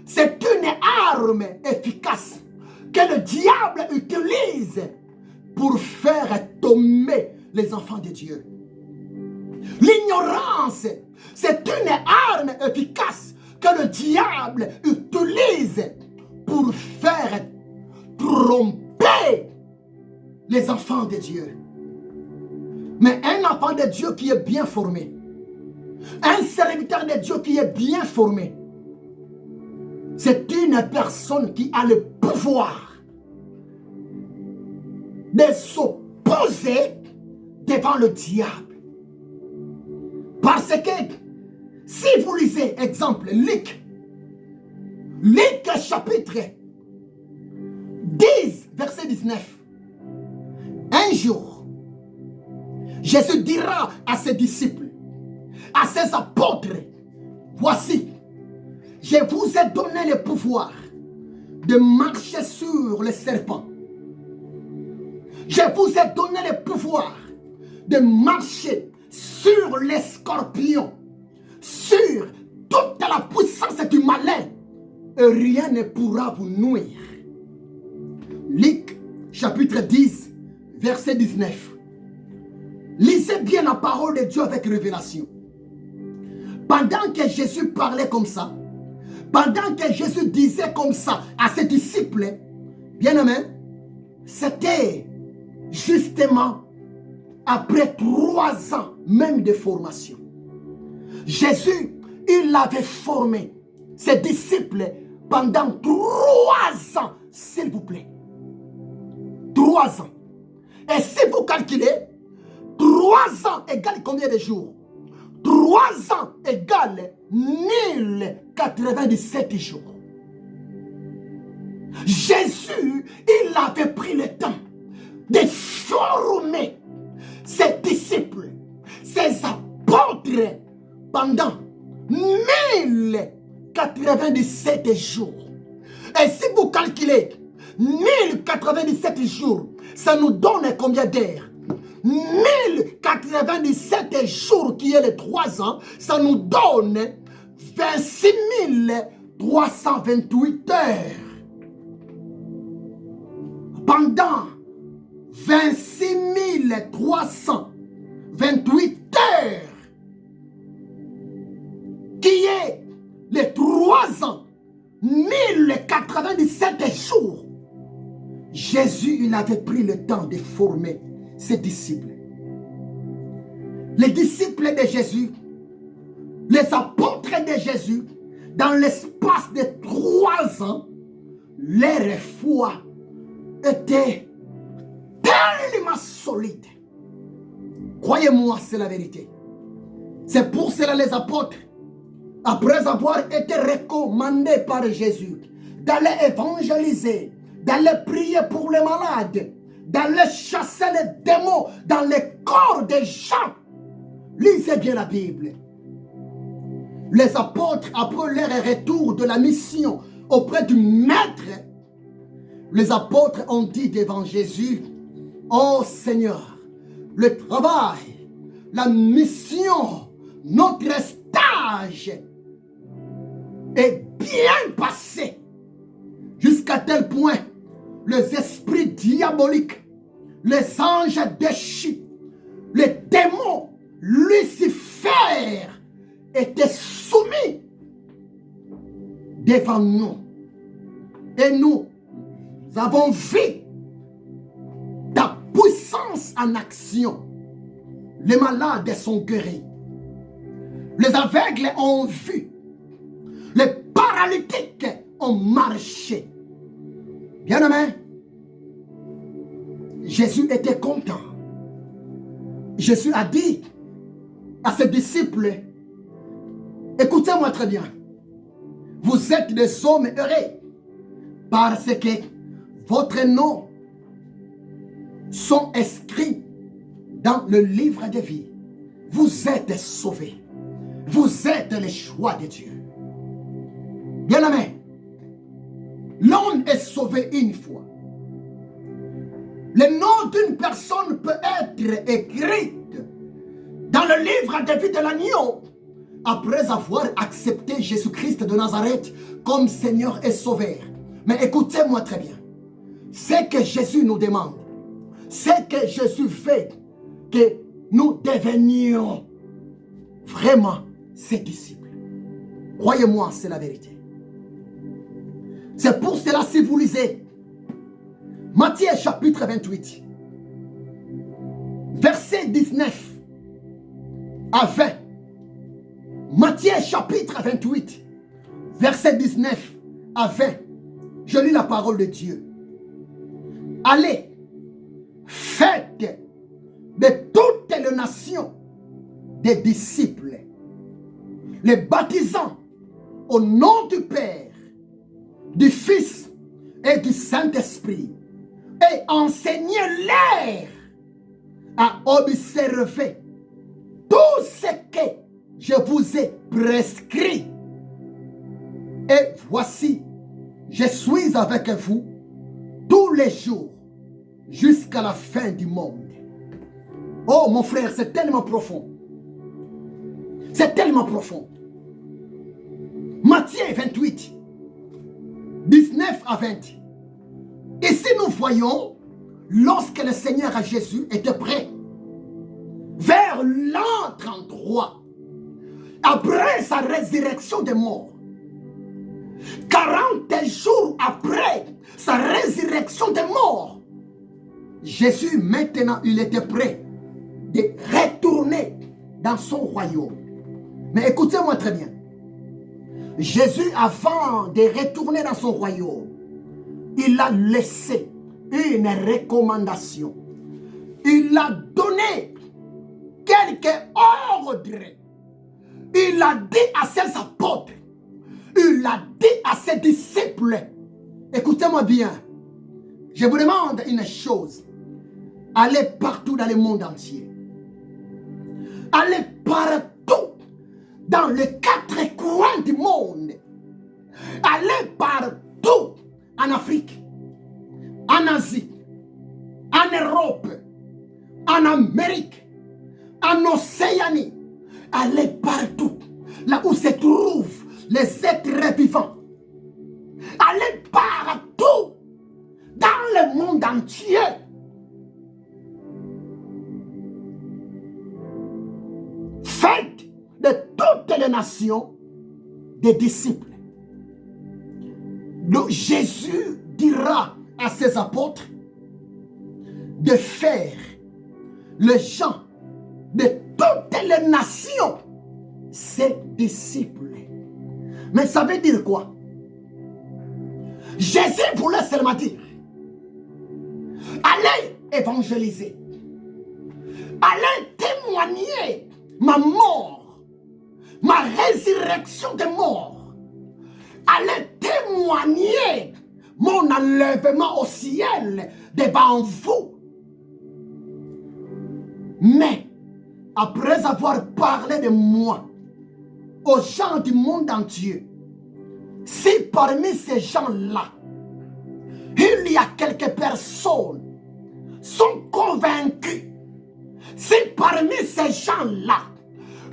c'est une arme efficace que le diable utilise pour faire tomber les enfants de Dieu. L'ignorance, c'est une arme efficace que le diable utilise pour faire trompez les enfants de Dieu. Mais un enfant de Dieu qui est bien formé, un serviteur de Dieu qui est bien formé, c'est une personne qui a le pouvoir de s'opposer devant le diable. Parce que si vous lisez, exemple, Luc chapitre 10, verset 19. Un jour, Jésus dira à ses disciples, à ses apôtres, voici, je vous ai donné le pouvoir de marcher sur les serpents. Je vous ai donné le pouvoir de marcher sur les scorpions, sur toute la puissance du malin, et rien ne pourra vous nuire. Luc chapitre 10, verset 19. Lisez bien la parole de Dieu avec révélation. Pendant que Jésus parlait comme ça, pendant que Jésus disait comme ça à ses disciples, bien-aimés, c'était justement après 3 ans même de formation. Jésus, il avait formé ses disciples pendant 3 ans, s'il vous plaît. 3 ans. Et si vous calculez, 3 ans égale combien de jours? 3 ans égale 1097 jours. Jésus, il avait pris le temps de former ses disciples, ses apôtres pendant 1097 jours. Et si vous calculez 1097 jours, ça nous donne combien d'heures? 1097 jours qui est les 3 ans, ça nous donne 26 328 heures. Pendant 26 328 heures, qui est les 3 ans, 1097 jours, Jésus, il avait pris le temps de former ses disciples. Les disciples de Jésus, les apôtres de Jésus, dans l'espace de 3 ans, leur foi était tellement solide. Croyez-moi, c'est la vérité. C'est pour cela les apôtres, après avoir été recommandés par Jésus d'aller évangéliser, d'aller prier pour les malades, d'aller chasser les démons dans les corps des gens. Lisez bien la Bible. Les apôtres, après leur retour de la mission auprès du Maître, les apôtres ont dit devant Jésus, « Oh Seigneur, le travail, la mission, notre stage est bien passé jusqu'à tel point les esprits diaboliques, les anges déchus, les démons, Lucifer étaient soumis devant nous. Et nous avons vu ta puissance en action. Les malades sont guéris. Les aveugles ont vu. Les paralytiques ont marché. Bien-aimé, Jésus était content. Jésus a dit à ses disciples, écoutez-moi très bien, vous êtes des hommes heureux parce que votre nom sont inscrits dans le livre de vie. Vous êtes sauvés. Vous êtes les choix de Dieu. Bien-aimé, l'homme est sauvé une fois. Le nom d'une personne peut être écrit dans le livre de vie de l'agneau après avoir accepté Jésus-Christ de Nazareth comme Seigneur et Sauveur. Mais écoutez-moi très bien. Ce que Jésus nous demande, c'est que Jésus fait que nous devenions vraiment ses disciples. Croyez-moi, c'est la vérité. C'est pour cela, si vous lisez Matthieu chapitre 28, verset 19 à 20. Matthieu chapitre 28, verset 19 à 20. Je lis la parole de Dieu. Allez, faites de toutes les nations des disciples, les baptisant au nom du Père, du Fils et du Saint-Esprit, et enseignez-leur à observer tout ce que je vous ai prescrit. Et voici, je suis avec vous tous les jours jusqu'à la fin du monde. Oh mon frère, c'est tellement profond. C'est tellement profond. Matthieu 28, 19 à 20. Ici nous voyons, lorsque le Seigneur Jésus était prêt, vers l'an 33, après sa résurrection des morts, 40 jours après sa résurrection des morts, Jésus maintenant il était prêt de retourner dans son royaume. Mais écoutez-moi très bien. Jésus, avant de retourner dans son royaume, il a laissé une recommandation. Il a donné quelques ordres. Il a dit à ses apôtres, il a dit à ses disciples, écoutez-moi bien, je vous demande une chose, allez partout dans le monde entier. Allez partout dans les 4 coins du monde. Allez partout en Afrique, en Asie, en Europe, en Amérique, en Océanie. Allez partout, là où se trouvent les êtres vivants. Allez partout dans le monde entier. Faites de toutes les nations des disciples. Donc Jésus dira à ses apôtres de faire les gens de toutes les nations ses disciples. Mais ça veut dire quoi? Jésus voulait seulement dire, allez évangéliser, allez témoigner ma mort, ma résurrection des morts, allez témoigner mon enlèvement au ciel devant vous. Mais après avoir parlé de moi aux gens du monde entier, si parmi ces gens-là, il y a quelques personnes qui sont convaincues, si parmi ces gens-là,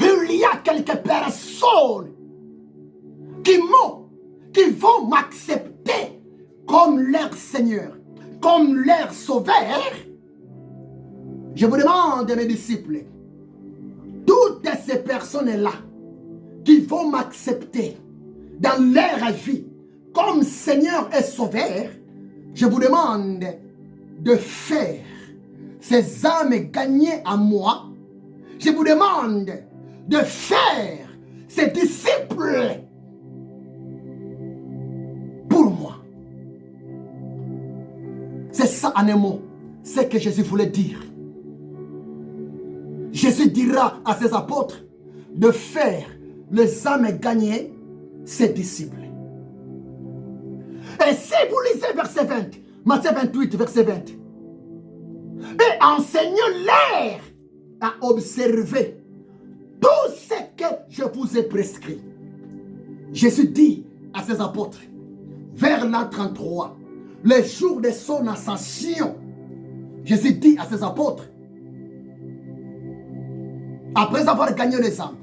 il y a quelques personnes qui vont m'accepter comme leur Seigneur, comme leur Sauveur, je vous demande, mes disciples, toutes ces personnes-là qui vont m'accepter dans leur vie comme Seigneur et Sauveur, je vous demande de faire ces âmes gagnées à moi. Je vous demande de faire ces disciples pour moi. C'est ça en un mot, ce que Jésus voulait dire. Jésus dira à ses apôtres de faire les âmes gagnées ses disciples. Et si vous lisez verset 20, Matthieu 28, verset 20, et enseignez-leur à observer tout ce que je vous ai prescrit. Jésus dit à ses apôtres, vers l'an 33, le jour de son ascension, Jésus dit à ses apôtres, après avoir gagné les âmes,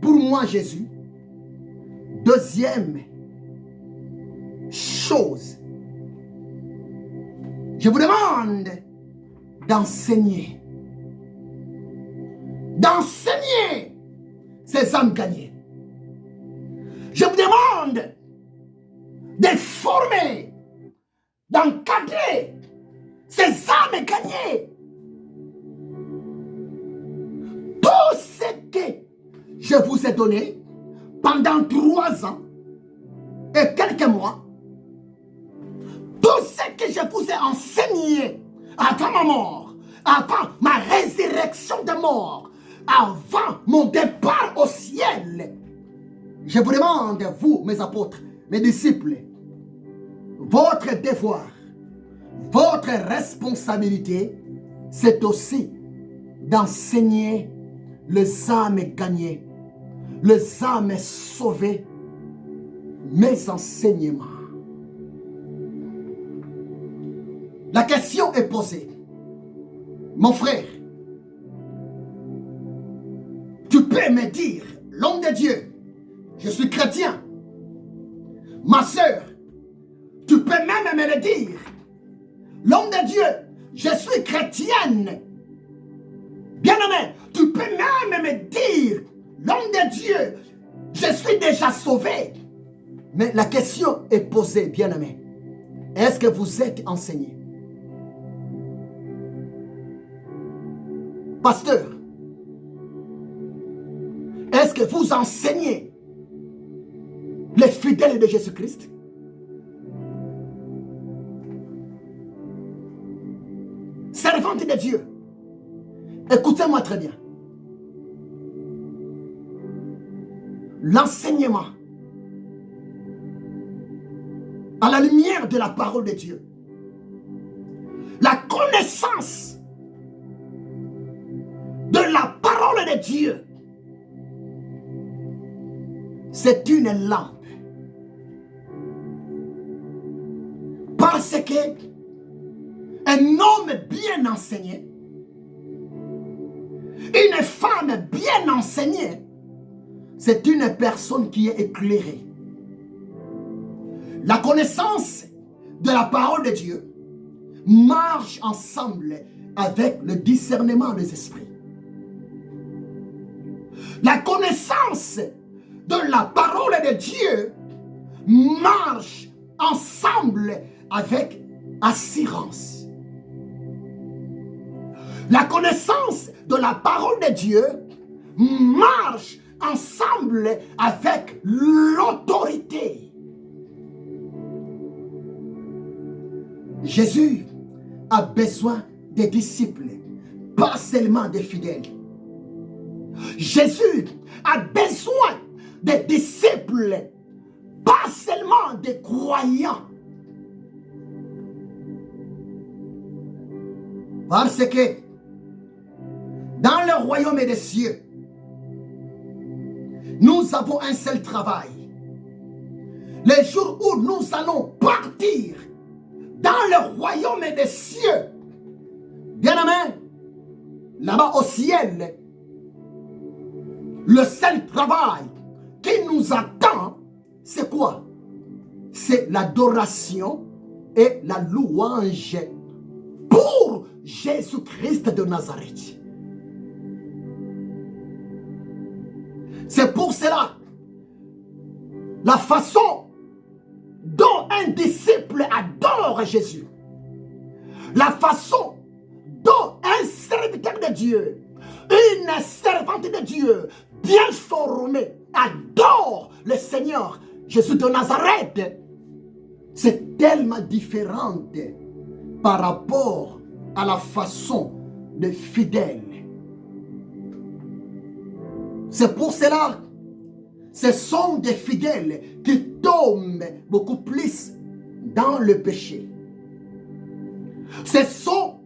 pour moi Jésus, deuxième chose, je vous demande d'enseigner ces âmes gagnées. Je vous demande de former, d'encadrer ces âmes gagnées. Tout ce que je vous ai donné pendant 3 ans et quelques mois, tout ce que je vous ai enseigné avant ma mort, avant ma résurrection de mort, avant mon départ au ciel, je vous demande, vous, mes apôtres, mes disciples, votre devoir, votre responsabilité, c'est aussi d'enseigner les âmes gagnées, les âmes sauvées, mes enseignements. La question est posée. Mon frère, tu peux me dire, l'homme de Dieu, je suis chrétien. Ma soeur, tu peux même me le dire. L'homme de Dieu, je suis chrétienne. Bien-aimé, tu peux même me dire, l'homme de Dieu, je suis déjà sauvé. Mais la question est posée, bien-aimé. Est-ce que vous êtes enseigné? Pasteur, est-ce que vous enseignez les fidèles de Jésus-Christ? Servante de Dieu, écoutez-moi très bien. L'enseignement à la lumière de la parole de Dieu, la connaissance de la parole de Dieu, c'est une lampe. Parce que un homme bien enseigné, une femme bien enseignée, c'est une personne qui est éclairée. La connaissance de la parole de Dieu marche ensemble avec le discernement des esprits. La connaissance de la parole de Dieu marche ensemble avec assurance. La connaissance de la parole de Dieu marche ensemble avec l'autorité. Jésus a besoin des disciples, pas seulement des fidèles. Jésus a besoin des disciples, pas seulement des croyants. Parce que dans le royaume des cieux, nous avons un seul travail. Les jours où nous allons partir dans le royaume des cieux, bien-aimé, là-bas au ciel, le seul travail qui nous attend, c'est quoi? C'est l'adoration et la louange pour Jésus-Christ de Nazareth. C'est pour cela, la façon dont un disciple adore Jésus, la façon dont un serviteur de Dieu, une servante de Dieu, bien formée, adore le Seigneur Jésus de Nazareth, c'est tellement différent par rapport à la façon des fidèles. C'est pour cela, ce sont des fidèles qui tombent beaucoup plus dans le péché. Ce sont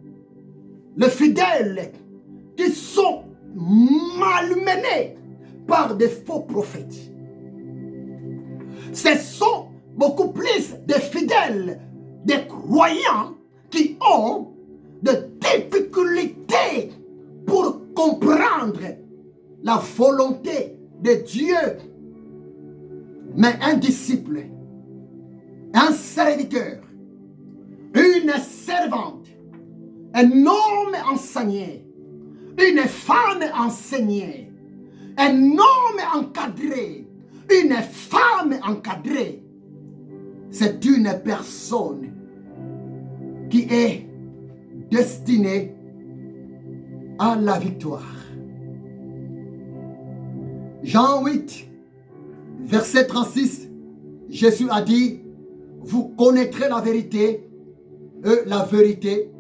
les fidèles qui sont malmenés par des faux prophètes. Ce sont beaucoup plus de fidèles, des croyants qui ont des difficultés pour comprendre la volonté de Dieu. Mais un disciple, un serviteur, une servante, un homme enseigné, une femme enseignée, un homme encadré, une femme encadrée, c'est une personne qui est destinés à la victoire. Jean 8, verset 36, Jésus a dit, vous connaîtrez la vérité et la vérité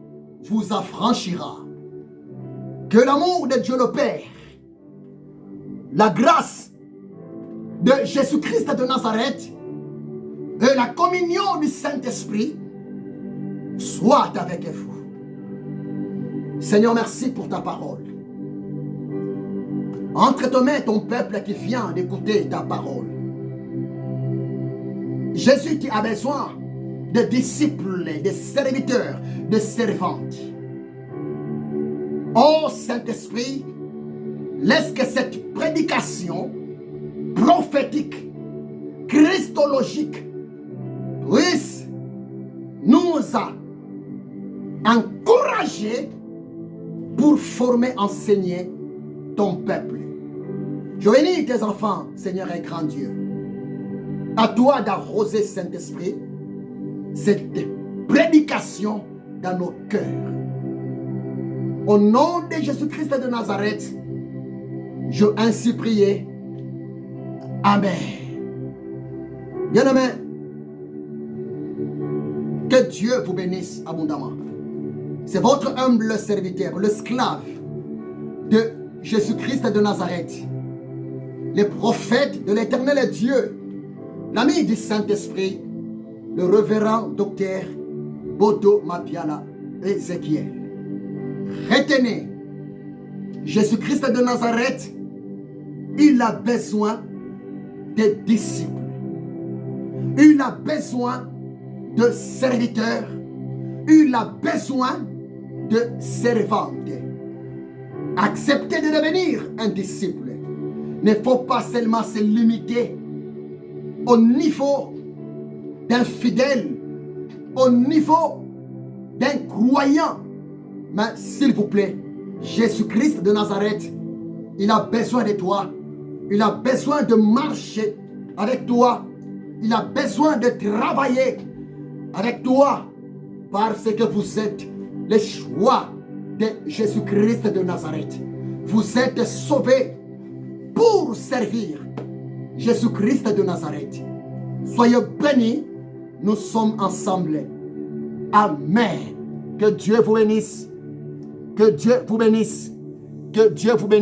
vous affranchira. Que l'amour de Dieu le Père, la grâce de Jésus-Christ de Nazareth et la communion du Saint-Esprit soient avec vous. Seigneur, merci pour ta parole. Entre tes mains ton peuple qui vient d'écouter ta parole. Jésus qui a besoin de disciples, de serviteurs, de servantes. Oh Saint-Esprit, laisse que cette prédication prophétique, christologique, puisse nous encourager pour former, enseigner ton peuple. Je bénis tes enfants, Seigneur et grand Dieu. À toi d'arroser, Saint-Esprit, cette prédication dans nos cœurs. Au nom de Jésus-Christ de Nazareth, je ainsi prié. Amen. Bien-aimés, que Dieu vous bénisse abondamment. C'est votre humble serviteur, l'esclave de Jésus-Christ de Nazareth, le prophète de l'éternel Dieu, l'ami du Saint-Esprit, le révérend docteur Bodo Mabiala Ézéchiel. Retenez, Jésus-Christ de Nazareth, il a besoin de disciples. Il a besoin de serviteurs. Il a besoin de servantes. Acceptez de devenir un disciple. Il ne faut pas seulement se limiter au niveau d'un fidèle, au niveau d'un croyant. Mais s'il vous plaît, Jésus-Christ de Nazareth, il a besoin de toi. Il a besoin de marcher avec toi. Il a besoin de travailler avec toi parce que vous êtes le choix de Jésus-Christ de Nazareth. Vous êtes sauvés pour servir Jésus-Christ de Nazareth. Soyez bénis, nous sommes ensemble. Amen. Que Dieu vous bénisse. Que Dieu vous bénisse. Que Dieu vous bénisse.